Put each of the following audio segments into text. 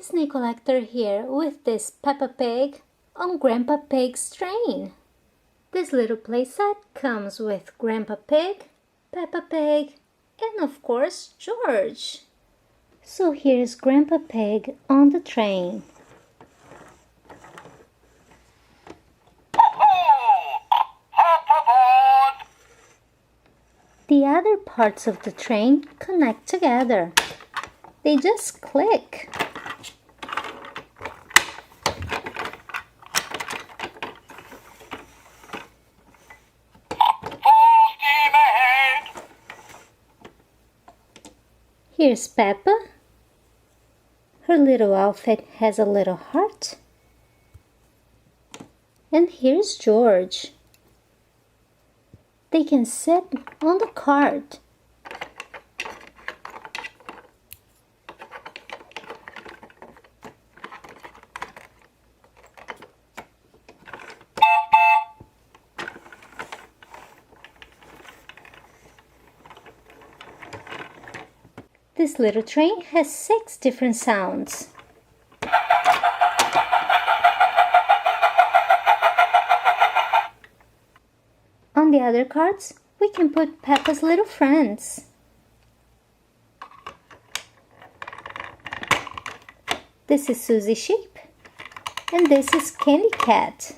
Disney Collector here with this Peppa Pig on Grandpa Pig's train. This little playset comes with Grandpa Pig, Peppa Pig, and of course George. So here's Grandpa Pig on the train. The other parts of the train connect together. They just click. Here's Peppa. Her little outfit has a little heart. And here's George. They can sit on the cart. This little train has 6 different sounds. On the other cards, we can put Peppa's little friends. This is Susie Sheep, and this is Candy Cat.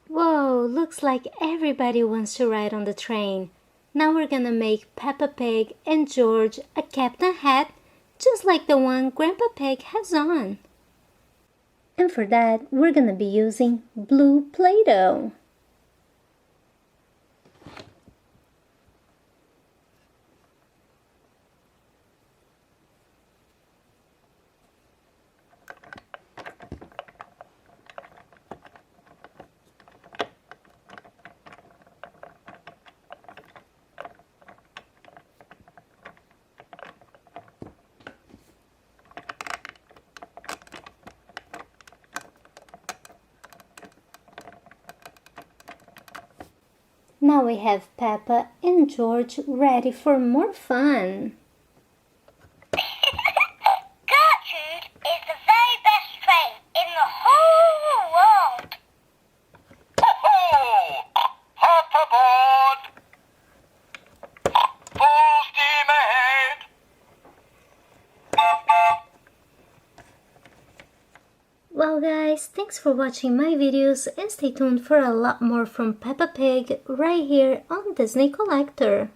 Whoa, looks like everybody wants to ride on the train. Now we're gonna make Peppa Pig and George a captain hat, just like the one Grandpa Pig has on. And for that, we're gonna be using blue Play-Doh. Now we have Peppa and George ready for more fun. Gertrude is the very best train in the whole world. Ho-ho! Hop aboard! Full steam ahead! Well guys, thanks for watching my videos and stay tuned for a lot more from Peppa Pig right here on Disney Collector.